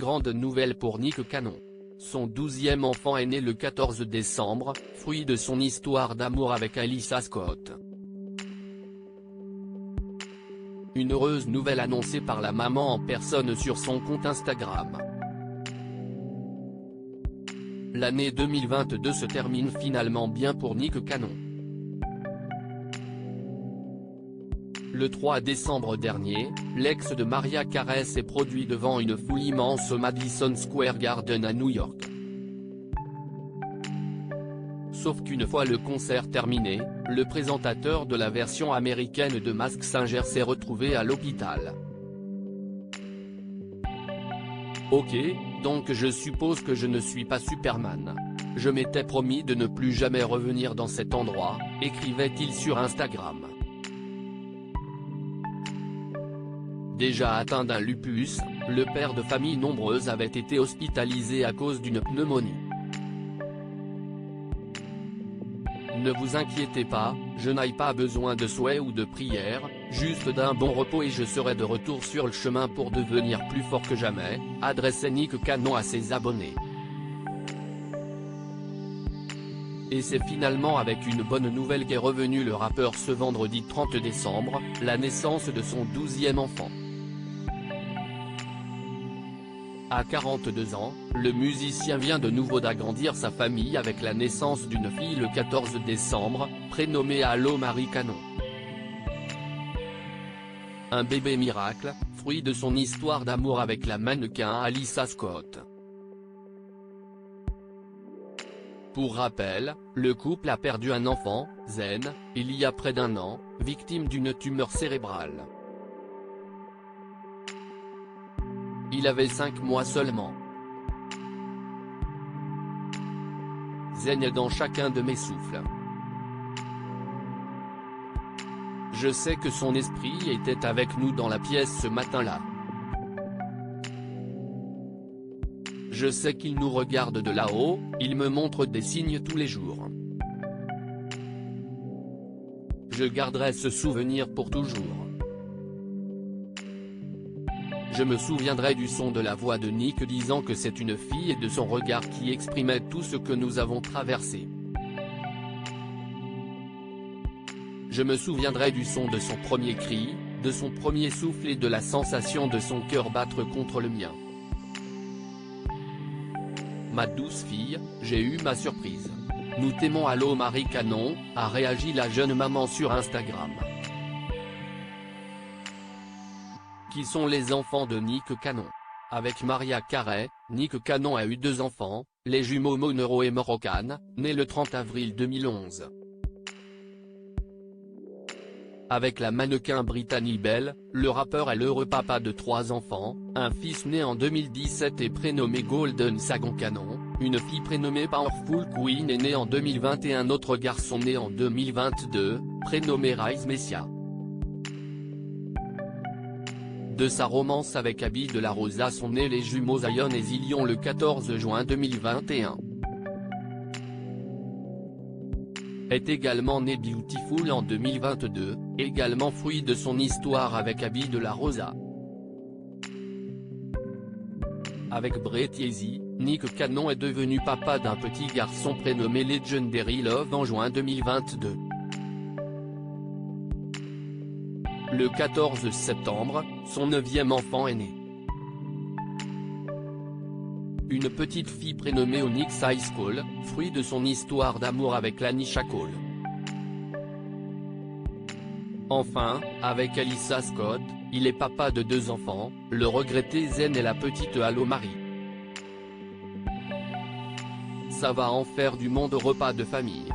grande nouvelle pour Nick Cannon. Son 12e enfant est né le 14 décembre, fruit de son histoire d'amour avec Alyssa Scott. Une heureuse nouvelle annoncée par la maman en personne sur son compte Instagram. L'année 2022 se termine finalement bien pour Nick Cannon. Le 3 décembre dernier, l'ex de Mariah Carey s'est produit devant une foule immense au Madison Square Garden à New York. Sauf qu'une fois le concert terminé, le présentateur de la version américaine de Masked Singer s'est retrouvé à l'hôpital. Ok, donc je suppose que je ne suis pas Superman. Je m'étais promis de ne plus jamais revenir dans cet endroit, écrivait-il sur Instagram. Déjà atteint d'un lupus, le père de famille nombreuse avait été hospitalisé à cause d'une pneumonie. Ne vous inquiétez pas, je n'ai pas besoin de souhaits ou de prières, juste d'un bon repos et je serai de retour sur le chemin pour devenir plus fort que jamais, adressait Nick Cannon à ses abonnés. Et c'est finalement avec une bonne nouvelle qu'est revenu le rappeur ce vendredi 30 décembre, la naissance de son 12e enfant. À 42 ans, le musicien vient de nouveau d'agrandir sa famille avec la naissance d'une fille le 14 décembre, prénommée Allo Marie Cannon. Un bébé miracle, fruit de son histoire d'amour avec la mannequin Alyssa Scott. Pour rappel, le couple a perdu un enfant, Zen, il y a près d'1 an, victime d'une tumeur cérébrale. Il avait 5 mois seulement. Zen est dans chacun de mes souffles. Je sais que son esprit était avec nous dans la pièce ce matin-là. Je sais qu'il nous regarde de là-haut, il me montre des signes tous les jours. Je garderai ce souvenir pour toujours. Je me souviendrai du son de la voix de Nick disant que c'est une fille et de son regard qui exprimait tout ce que nous avons traversé. Je me souviendrai du son de son premier cri, de son premier souffle et de la sensation de son cœur battre contre le mien. Ma douce fille, j'ai eu ma surprise. Nous t'aimons Allo Marie Cannon, a réagi la jeune maman sur Instagram. Qui sont les enfants de Nick Cannon? Avec Mariah Carey, Nick Cannon a eu 2 enfants, les jumeaux Monroe et Moroccan, nés le 30 avril 2011. Avec la mannequin Brittany Bell, le rappeur est l'heureux papa de 3 enfants, un fils né en 2017 et prénommé Golden Sagon Cannon, une fille prénommée Powerful Queen est née en 2021 et un autre garçon né en 2022, prénommé Rise Messia. De sa romance avec Abby de la Rosa sont nés les jumeaux Zion et Zillion le 14 juin 2021. Est également né Beautiful en 2022, également fruit de son histoire avec Abby de la Rosa. Avec Brett Yeezy, Nick Cannon est devenu papa d'un petit garçon prénommé Legendary Love en juin 2022. Le 14 septembre, son 9e enfant est né. Une petite fille prénommée Onyx High School, fruit de son histoire d'amour avec Lanisha Cole. Enfin, avec Alyssa Scott, il est papa de 2 enfants, le regretté Zen et la petite Allo Marie. Ça va en faire du monde repas de famille.